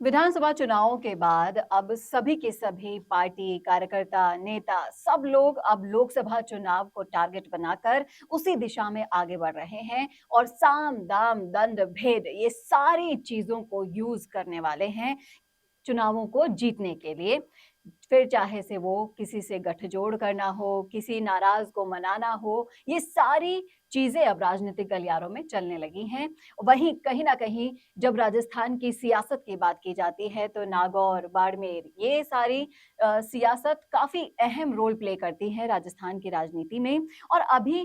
विधानसभा चुनावों के बाद अब सभी के सभी पार्टी, कार्यकर्ता, नेता सब लोग अब लोकसभा चुनाव को टारगेट बनाकर उसी दिशा में आगे बढ़ रहे हैं और साम, दाम, दंड, भेद ये सारी चीजों को यूज करने वाले हैं चुनावों को जीतने के लिए। फिर चाहे से वो किसी से गठजोड़ करना हो, किसी नाराज को मनाना हो, ये सारी चीजें अब राजनीतिक गलियारों में चलने लगी हैं। वहीं कहीं ना कहीं जब राजस्थान की सियासत की बात की जाती है तो नागौर, बाड़मेर ये सारी सियासत काफी अहम रोल प्ले करती है राजस्थान की राजनीति में। और अभी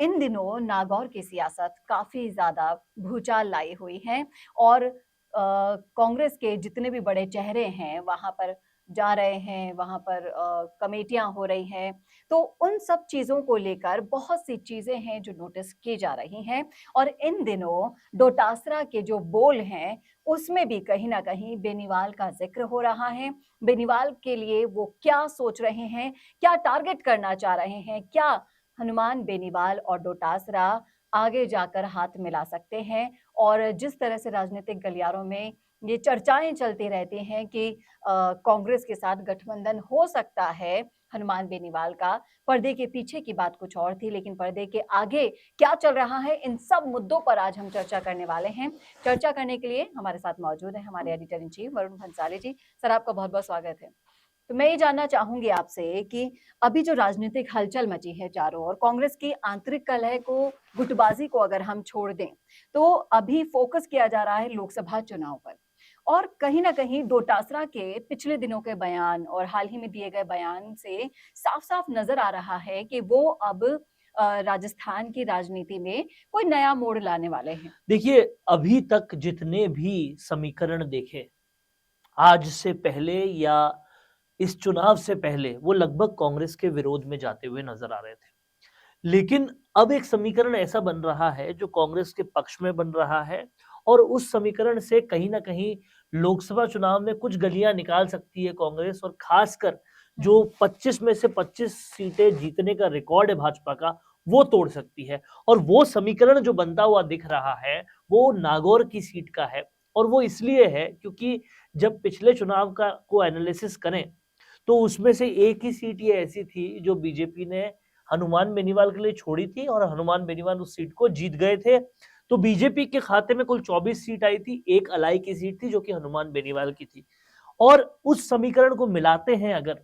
इन दिनों नागौर की सियासत काफी ज्यादा भूचाल लाई हुई है और कांग्रेस के जितने भी बड़े चेहरे हैं वहां पर जा रहे हैं, वहां पर कमेटियां हो रही हैं। तो उन सब चीजों को लेकर बहुत सी चीजें हैं जो नोटिस की जा रही हैं। और इन दिनों डोटासरा के जो बोल हैं उसमें भी कहीं ना कहीं बेनीवाल का जिक्र हो रहा है। बेनीवाल के लिए वो क्या सोच रहे हैं, क्या टारगेट करना चाह रहे हैं, क्या हनुमान बेनीवाल और डोटासरा आगे जाकर हाथ मिला सकते हैं। और जिस तरह से राजनीतिक गलियारों में ये चर्चाएं चलती रहती हैं कि कांग्रेस के साथ गठबंधन हो सकता है हनुमान बेनीवाल का, पर्दे के पीछे की बात कुछ और थी लेकिन पर्दे के आगे क्या चल रहा है, इन सब मुद्दों पर आज हम चर्चा करने वाले हैं। चर्चा करने के लिए हमारे साथ मौजूद है हमारे editor in chief Varun Bhansali ji. Sir, आपका बहुत बहुत स्वागत है। तो मैं ये जानना चाहूंगी आपसे कि अभी जो राजनीतिक हलचल मची है चारों ओर, कांग्रेस की आंतरिक कलह को, गुटबाजी को अगर हम छोड़ दें तो अभी फोकस किया जा रहा है लोकसभा चुनाव पर। और कहीं ना कहीं डोटासरा के पिछले दिनों के बयान और हाल ही में दिए गए बयान से साफ साफ नजर आ रहा है कि वो अब राजस्थान की राजनीति में कोई नया मोड़ लाने वाले हैं। देखिए, अभी तक जितने भी समीकरण देखे आज से पहले या इस चुनाव से पहले, वो लगभग कांग्रेस के विरोध में जाते हुए नजर आ रहे थे। लेकिन अब एक समीकरण ऐसा बन रहा है जो कांग्रेस के पक्ष में बन रहा है और उस समीकरण से कहीं ना कहीं लोकसभा चुनाव में कुछ गलियां निकाल सकती है कांग्रेस, और खासकर जो 25 में से 25 सीटें जीतने का रिकॉर्ड है भाजपा का, वो तोड़ सकती है। और वो समीकरण जो बनता हुआ दिख रहा है वो नागौर की सीट का है। और वो इसलिए है क्योंकि जब पिछले चुनाव का को एनालिसिस करें तो उसमें से एक ही सीट ये ऐसी थी जो बीजेपी ने हनुमान बेनीवाल के लिए छोड़ी थी और हनुमान बेनीवाल उस सीट को जीत गए थे। तो बीजेपी के खाते में कुल 24 सीट आई थी, एक अलाई की सीट थी जो कि हनुमान बेनीवाल की थी। और उस समीकरण को मिलाते हैं अगर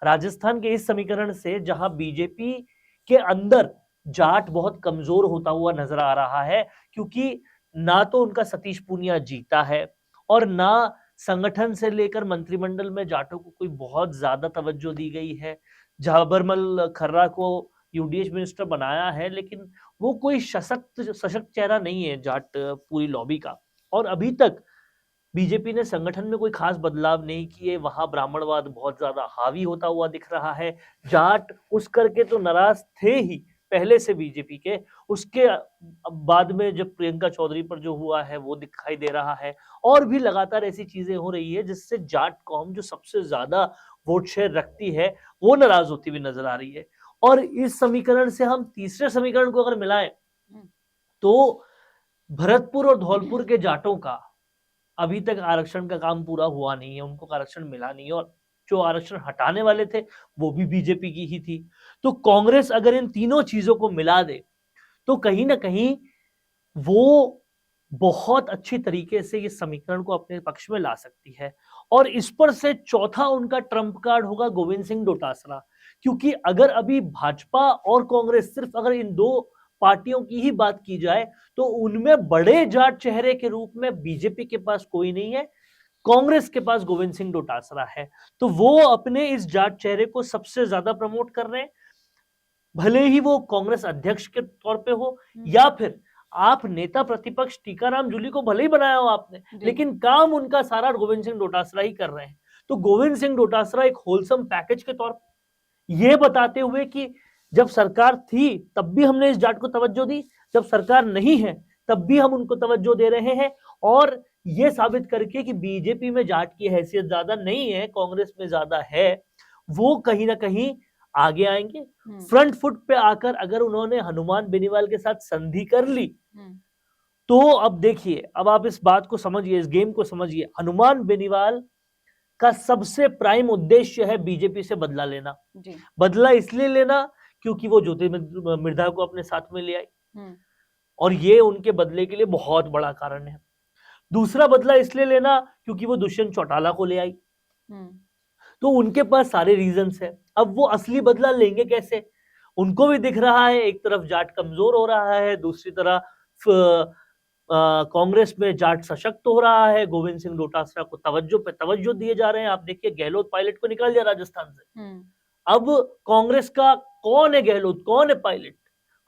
राजस्थान के इस समीकरण से, जहां बीजेपी के अंदर जाट बहुत कमजोर होता हुआ नजर आ रहा है, क्योंकि ना तो उनका सतीश पूनिया जीता है और ना संगठन से लेकर मंत्रिमंडल में जाटों को कोई बहुत ज्यादा तवज्जो दी गई है। झाबरमल खर्रा को यूडीएच मिनिस्टर बनाया है, लेकिन वो कोई सशक्त सशक्त चेहरा नहीं है जाट पूरी लॉबी का। और अभी तक बीजेपी ने संगठन में कोई खास बदलाव नहीं किए, वहां ब्राह्मणवाद बहुत ज्यादा हावी होता हुआ दिख रहा है। जाट उस करके तो नाराज थे ही पहले से बीजेपी के, उसके बाद में जब प्रियंका चौधरी पर जो हुआ है वो दिखाई दे रहा है। और भी लगातार ऐसी चीजें हो रही है जिससे जाट कौम जो सबसे ज्यादा वोट शेयर रखती है वो नाराज होती हुई नजर आ रही है। और इस समीकरण से हम तीसरे समीकरण को अगर मिलाएं तो भरतपुर और धौलपुर के जाटों का अभी तक आरक्षण का काम पूरा हुआ नहीं है, उनको आरक्षण मिला नहीं है, और जो आरक्षण हटाने वाले थे वो भी बीजेपी की ही थी। तो कांग्रेस अगर इन तीनों चीजों को मिला दे तो कहीं ना कहीं वो बहुत अच्छी तरीके से ये समीकरण को अपने पक्ष में ला सकती है। और इस पर से चौथा उनका ट्रम्प कार्ड होगा गोविंद सिंह डोटासरा। क्योंकि अगर अभी भाजपा और कांग्रेस, सिर्फ अगर इन दो पार्टियों की ही बात की जाए तो उनमें बड़े जाट चेहरे के रूप में बीजेपी के पास कोई नहीं है, कांग्रेस के पास गोविंद सिंह डोटासरा है। तो वो अपने इस जाट चेहरे को सबसे ज्यादा प्रमोट कर रहे हैं, भले ही वो कांग्रेस अध्यक्ष के तौर पे हो या फिर आप नेता प्रतिपक्ष टीकाराम जूली को भले ही बनाया हो आपने, लेकिन काम उनका सारा गोविंद सिंह डोटासरा ही कर रहे हैं। तो गोविंद सिंह डोटासरा एक होलसम पैकेज के तौर पर ये बताते हुए कि जब सरकार थी तब भी हमने इस जाट को तवज्जो दी, जब सरकार नहीं है तब भी हम उनको तवज्जो दे रहे हैं, और ये साबित करके कि बीजेपी में जाट की हैसियत ज्यादा नहीं है, कांग्रेस में ज्यादा है, वो कहीं ना कहीं आगे आएंगे। फ्रंट फुट पे आकर अगर उन्होंने हनुमान बेनीवाल के साथ संधि कर ली तो अब देखिए, अब आप इस बात को समझिए, इस गेम को समझिए। हनुमान बेनीवाल का सबसे प्राइम उद्देश्य है बीजेपी से बदला लेना। जी। बदला इसलिए लेना क्योंकि वो ज्योतिर्मय मिर्धा को अपने साथ में ले आई, हुँ, और ये उनके बदले के लिए बहुत बड़ा कारण है। दूसरा बदला इसलिए लेना क्योंकि वो दुष्यंत चौटाला को ले आई। हुँ, तो उनके पास सारे रीजंस हैं। अब वो असली बदला लेंगे कैसे? उनको भी दिख रहा है एक तरफ जाट कमजोर हो रहा है, दूसरी तरफ कांग्रेस में जाट सशक्त हो रहा है। गोविंद सिंह डोटासरा को तवज्जो पे तवज्जो दिए जा रहे हैं। आप देखिए, गहलोत पायलट को निकाल दिया राजस्थान से। हुँ, अब कांग्रेस का कौन है गहलोत, कौन है पायलट?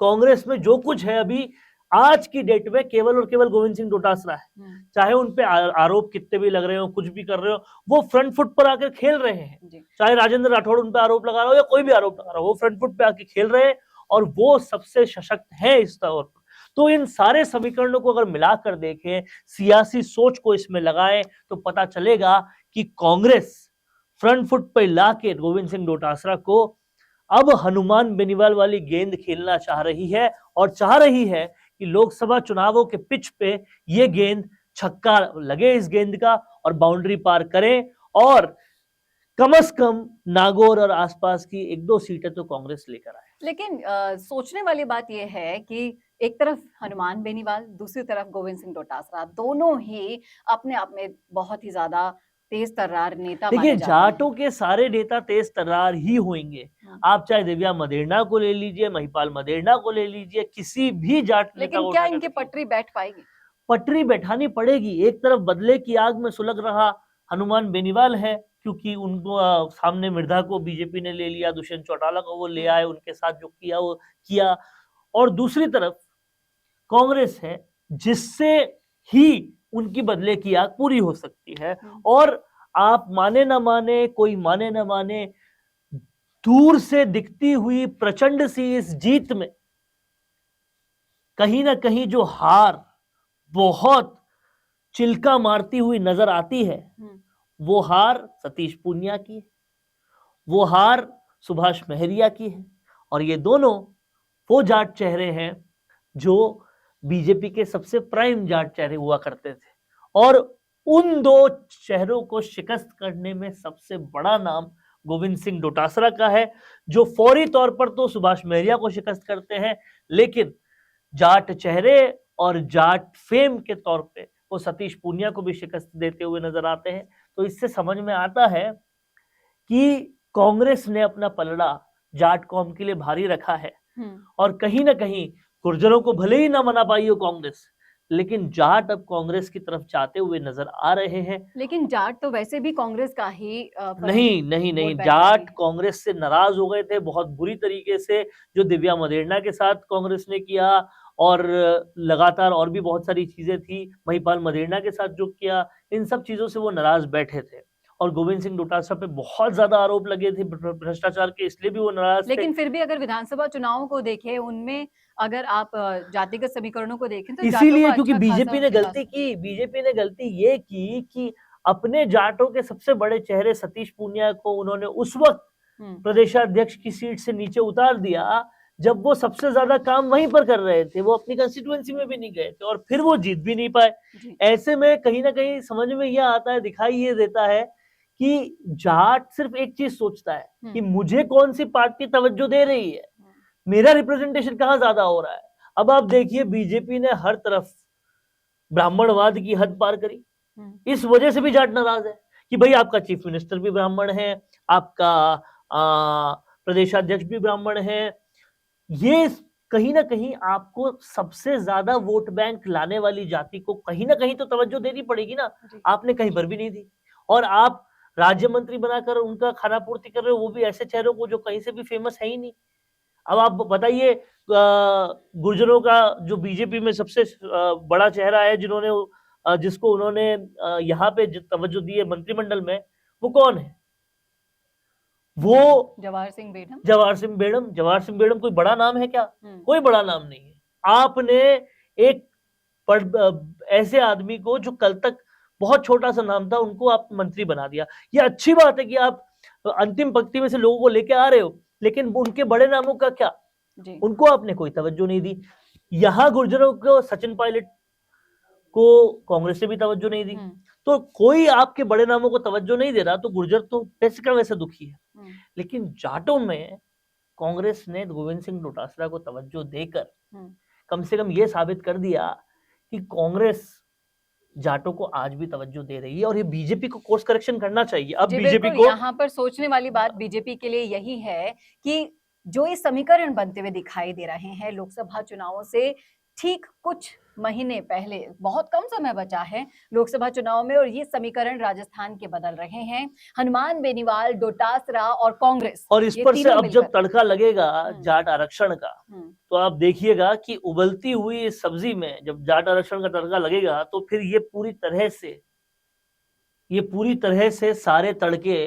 कांग्रेस में जो कुछ है अभी आज की डेट में केवल और केवल गोविंद सिंह डोटासरा है। हुँ, चाहे उन पे आरोप कितने भी लग रहे हो, कुछ भी कर रहे हो, वो फ्रंट फुट पर आकर खेल रहे हैं। जी। चाहे राजेंद्र राठौड़ उन पे आरोप लगा रहा हो या कोई भी आरोप लगा रहा हो, वो फ्रंट फुट पे आके खेल रहे हैं और वो सबसे सशक्त है इस तौर पर। तो इन सारे समीकरणों को अगर मिलाकर देखें, सियासी सोच को इसमें लगाएं, तो पता चलेगा कि कांग्रेस फ्रंट फुट पर लाके गोविंद सिंह डोटासरा को अब हनुमान बेनीवाल वाली गेंद खेलना चाह रही है, और चाह रही है कि लोकसभा चुनावों के पिच पे ये गेंद छक्का लगे इस गेंद का, और बाउंड्री पार करें, और कम से कम नागौर और आसपास की एक दो सीटें तो कांग्रेस लेकर आए। लेकिन सोचने वाली बात ये है कि एक तरफ हनुमान बेनीवाल, दूसरी तरफ गोविंद सिंह डोटासरा, दोनों ही अपने आप में बहुत ही ज़्यादा तेज़ तर्रार नेता देखिए, माने जाते जाटों हैं। के सारे नेता तेज तर्रार ही होंगे। हुँ, आप चाहे दिव्या मदेरणा को ले लीजिए, महिपाल मदेरणा को ले लीजिए, किसी भी जाट नेता लेकिन को क्या उठाकर इनकी देख लीजिए, पटरी बैठ पाएगी? पटरी बैठानी पड़ेगी। एक तरफ बदले की आग में सुलग रहा हनुमान बेनीवाल है, क्योंकि उनको सामने मिर्धा को बीजेपी ने ले लिया, दुष्यंत चौटाला को वो ले हुँ, आए, उनके साथ जो किया वो किया। और दूसरी तरफ कांग्रेस है, जिससे ही उनकी बदले की आग पूरी हो सकती है। हुँ, और आप माने ना माने, कोई माने ना माने, दूर से दिखती हुई प्रचंड सी इस जीत में कहीं ना कहीं जो हार बहुत चिल्का मारती हुई नजर आती है, हुँ, वो हार सतीश पूनिया की है, वो हार सुभाष महरिया की है, और ये दोनों वो जाट चेहरे हैं जो बीजेपी के सबसे प्राइम जाट चेहरे हुआ करते थे। और उन दो चेहरों को शिकस्त करने में सबसे बड़ा नाम गोविंद सिंह डोटासरा का है, जो फौरी तौर पर तो सुभाष महरिया को शिकस्त करते हैं, लेकिन जाट चेहरे और जाट फेम के तौर पे वो सतीश पूनिया को भी शिकस्त देते हुए नजर आते हैं। तो इससे समझ में आता है कि कांग्रेस ने अपना पलड़ा जाट कौम के लिए भारी रखा है, हुँ। और कहीं ना कहीं गुर्जरों को भले ही ना मना पाई हो कांग्रेस, लेकिन जाट अब कांग्रेस की तरफ जाते हुए नजर आ रहे हैं। लेकिन जाट तो वैसे भी कांग्रेस का ही परम नहीं नहीं वोट नहीं, बैंक रहे जाट हैं। कांग्रेस से नाराज हो गए थे बहुत बुरी तरीके से, जो दिव्या मदेरणा के साथ कांग्रेस ने किया, और लगातार और भी बहुत सारी चीजें थी महिपाल मदेरणा के साथ जो किया, इन सब चीजों से वो नाराज बैठे थे। और गोविंद सिंह डोटासरा पे बहुत ज्यादा आरोप लगे थे भ्रष्टाचार के, इसलिए भी वो नाराज थे। लेकिन फिर भी अगर विधानसभा चुनावों को देखें, उनमें अगर आप जातिगत समीकरणों को देखें तो जाटों इसीलिए का क्योंकि अच्छा बीजेपी खासा ने विकास गलती हुआ। की, बीजेपी ने गलती ये की कि अपने जाटों के सबसे बड़े चेहरे सतीश पूनिया को उन्होंने उस वक्त हुँ, प्रदेशाध्यक्ष की सीट से नीचे उतार दिया जब वो सबसे ज्यादा काम वहीं पर कर रहे थे, वो अपनी कंस्टिट्यूएंसी में भी नहीं गए थे, और फिर वो जीत भी नहीं पाए। जी। ऐसे में कहीं ना कहीं समझ में यह आता है, दिखाई ये देता है कि जाट सिर्फ एक चीज सोचता है कि हुँ, मुझे कौन सी पार्टी तवज्जो दे रही है, हुँ, मेरा रिप्रेजेंटेशन कहाँ ज्यादा हो रहा है। अब आप देखिए, बीजेपी ने हर तरफ ब्राह्मणवाद की हद पार करी। हुँ, इस वजह से भी जाट नाराज है कि भाई आपका चीफ मिनिस्टर भी ब्राह्मण है, आपका प्रदेशाध्यक्ष भी ब्राह्मण है। ये कहीं ना कहीं आपको सबसे ज्यादा वोट बैंक लाने वाली जाति को कहीं ना कहीं तो तवज्जो देनी पड़ेगी ना। जी। आपने कहीं पर भी नहीं दी, और आप राज्य मंत्री बनाकर उनका खाना पूर्ति कर रहे हो, वो भी ऐसे चेहरों को जो कहीं से भी फेमस है ही नहीं। अब आप बताइए, गुर्जरों का जो बीजेपी में सबसे बड़ा चेहरा है, जिन्होंने जिसको उन्होंने यहाँ पे तवज्जो दी है मंत्रिमंडल में, वो कौन है? वो जवाहर सिंह बेढम। जवाहर सिंह बेगम। जवाहर सिंह बेगम कोई बड़ा नाम है क्या? हुँ, कोई बड़ा नाम नहीं है। आपने एक ऐसे आदमी को जो कल तक बहुत छोटा सा नाम था, उनको आप मंत्री बना दिया। ये अच्छी बात है कि आप अंतिम पंक्ति में से लोगों को लेके आ रहे हो, लेकिन उनके बड़े नामों का क्या? जी। उनको आपने कोई तवज्जो नहीं दी। यहाँ गुर्जरों को सचिन पायलट उसको कांग्रेस ने भी तवज्जो नहीं दी। तो कोई आपके बड़े नामों को तवज्जो नहीं दे रहा, तो गुर्जर तो वैसे का वैसे दुखी है। लेकिन जाटों में कांग्रेस ने गोविंद सिंह डोटासरा को तवज्जो देकर कम से कम ये साबित कर दिया कि कांग्रेस जाटों को आज भी तवज्जो दे रही है, और ये बीजेपी को कोर्स करेक्शन करना चाहिए। अब बीजेपी को यहाँ पर सोचने वाली बात बीजेपी के लिए यही है कि जो ये समीकरण बनते हुए दिखाई दे रहे हैं लोकसभा चुनावों से ठीक कुछ महीने पहले, बहुत कम समय बचा है लोकसभा चुनाव में, और ये समीकरण राजस्थान के बदल रहे हैं। हनुमान बेनीवाल, डोटासरा और कांग्रेस, और इस पर से अब जब तड़का लगेगा जाट आरक्षण का, तो आप देखिएगा कि उबलती हुई इस सब्जी में जब जाट आरक्षण का तड़का लगेगा, तो फिर ये पूरी तरह से सारे तड़के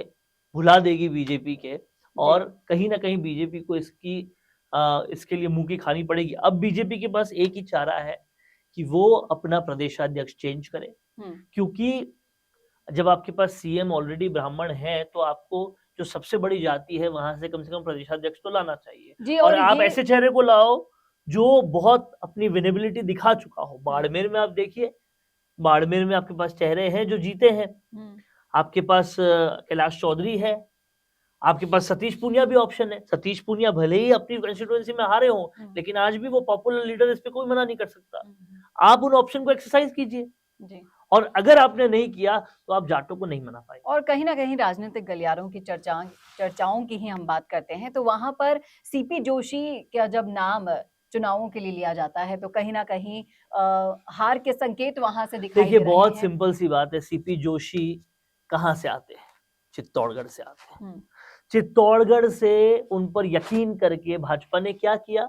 भुला देगी बीजेपी के, और कहीं ना कहीं बीजेपी को इसके लिए मुंह की खानी पड़ेगी। अब बीजेपी के पास एक ही चारा है कि वो अपना प्रदेशाध्यक्ष चेंज करे, क्योंकि जब आपके पास सीएम ऑलरेडी ब्राह्मण है, तो आपको जो सबसे बड़ी जाति है वहां से कम प्रदेशाध्यक्ष तो लाना चाहिए। और आप ऐसे चेहरे को लाओ जो बहुत अपनी विनेबिलिटी दिखा चुका हो। बाड़मेर में आप देखिए, बाड़मेर में आपके पास चेहरे हैं जो जीते हैं। आपके पास कैलाश चौधरी है, आपके पास सतीश पूनिया भी ऑप्शन है। सतीश पूनिया भले ही अपनी कंस्टिट्यूएंसी में हारे हों, लेकिन आज भी वो पॉपुलर लीडर, इस पे कोई मना नहीं कर सकता। आप उन ऑप्शन को एक्सरसाइज कीजिए, और अगर आपने नहीं किया तो आप जाटों को नहीं मना पाएंगे। और कहीं ना कहीं राजनीतिक गलियारों की चर्चाओं की ही हम बात करते हैं, तो वहां पर सीपी जोशी का जब नाम चुनावों के लिए लिया जाता है, तो कहीं ना कहीं हार के संकेत वहां से दिखाई दे रहे हैं। देखिए, बहुत सिंपल सी बात है, सीपी जोशी कहाँ से आते हैं? चित्तौड़गढ़ से आते हैं। चित्तौड़गढ़ से उन पर यकीन करके भाजपा ने क्या किया?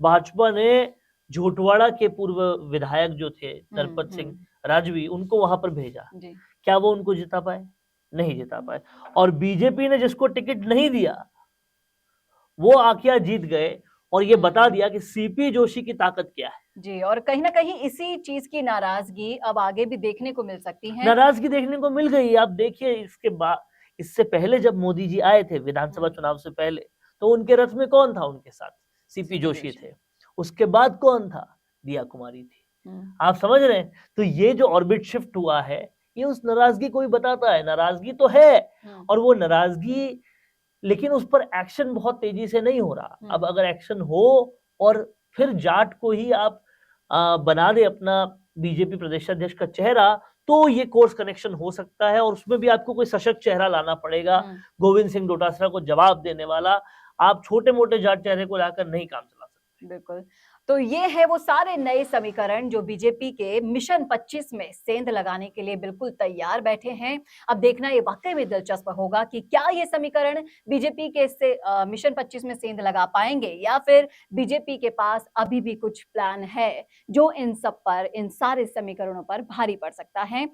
भाजपा ने झोटवाड़ा के पूर्व विधायक जो थे नरपत सिंह राजवी, उनको वहां पर भेजा। क्या वो उनको जिता पाए? नहीं जिता पाए। और बीजेपी ने जिसको टिकट नहीं दिया वो आकिया जीत गए, और ये बता दिया कि सीपी जोशी की ताकत क्या है। जी, और कहीं ना कहीं इसी चीज की नाराजगी अब आगे भी देखने को मिल सकती है। नाराजगी देखने को मिल गई। आप देखिए, इससे पहले जब मोदी जी आए थे विधानसभा चुनाव से पहले, तो उनके रथ में कौन था उनके साथ? सीपी जोशी थे। उसके बाद कौन था? दिया कुमारी थी। आप समझ रहे हैं? तो ये जो ऑर्बिट शिफ्ट हुआ है, ये उस नाराजगी को ही बताता है। नाराजगी तो है, और वो नाराजगी, लेकिन उस पर एक्शन बहुत तेजी से नहीं हो रहा। अब अगर एक्शन हो और फिर जाट को ही आप बना दे अपना बीजेपी प्रदेशाध्यक्ष का चेहरा, तो ये कोर्स कनेक्शन हो सकता है, और उसमें भी आपको कोई सशक्त चेहरा लाना पड़ेगा, गोविंद सिंह डोटासरा को जवाब देने वाला। आप छोटे मोटे जाट चेहरे को लाकर नहीं काम चला सकते। बिल्कुल। तो ये है वो सारे नए समीकरण जो बीजेपी के मिशन 25 में सेंध लगाने के लिए बिल्कुल तैयार बैठे हैं। अब देखना ये वाकई में दिलचस्प होगा कि क्या ये समीकरण बीजेपी के मिशन 25 में सेंध लगा पाएंगे, या फिर बीजेपी के पास अभी भी कुछ प्लान है जो इन सारे समीकरणों पर भारी पड़ सकता है।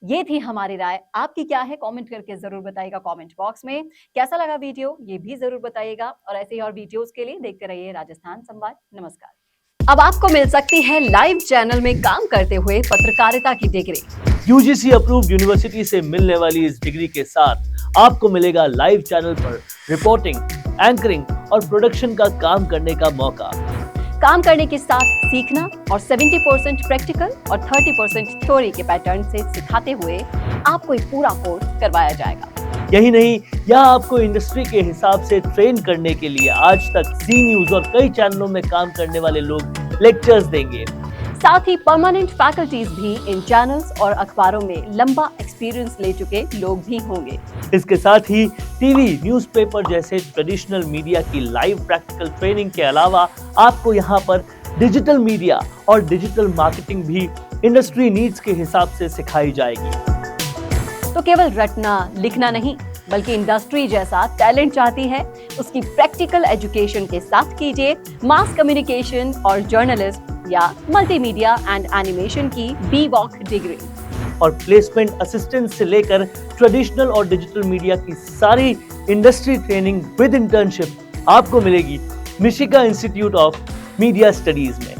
ये थी हमारी राय। आपकी क्या है? कमेंट करके जरूर बताइएगा कमेंट बॉक्स में। कैसा लगा वीडियो ये भी जरूर बताइएगा, और ऐसे ही और वीडियोस के लिए देखते रहिए राजस्थान संवाद। नमस्कार। अब आपको मिल सकती है लाइव चैनल में काम करते हुए पत्रकारिता की डिग्री। यूजीसी अप्रूव्ड यूनिवर्सिटी से मिलने वाली इस डिग्री के साथ आपको मिलेगा लाइव चैनल पर रिपोर्टिंग, एंकरिंग और प्रोडक्शन का काम करने का मौका। काम करने के साथ सीखना, और 70% प्रैक्टिकल और 30% थ्योरी के पैटर्न से सिखाते हुए आपको एक पूरा कोर्स करवाया जाएगा। यही नहीं, यहाँ आपको इंडस्ट्री के हिसाब से ट्रेन करने के लिए आज तक सी न्यूज और कई चैनलों में काम करने वाले लोग लेक्चर्स देंगे। साथ ही परमानेंट फैकल्टीज भी इन चैनल्स और अखबारों में लंबा एक्सपीरियंस ले चुके लोग भी होंगे। इसके साथ ही टीवी, न्यूज़पेपर जैसे ट्रेडिशनल मीडिया की लाइव प्रैक्टिकल ट्रेनिंग के अलावा आपको यहाँ पर डिजिटल मीडिया और डिजिटल मार्केटिंग भी इंडस्ट्री नीड्स के हिसाब से सिखाई जाएगी। तो केवल रटना लिखना नहीं, बल्कि इंडस्ट्री जैसा टैलेंट चाहती है, उसकी प्रैक्टिकल एजुकेशन के साथ कीजिए मास कम्युनिकेशन और जर्नलिस्ट या मल्टीमीडिया एंड एनिमेशन की BVOC डिग्री। और प्लेसमेंट असिस्टेंट से लेकर ट्रेडिशनल और डिजिटल मीडिया की सारी इंडस्ट्री ट्रेनिंग विद इंटर्नशिप आपको मिलेगी मिशिगा इंस्टीट्यूट ऑफ मीडिया स्टडीज में।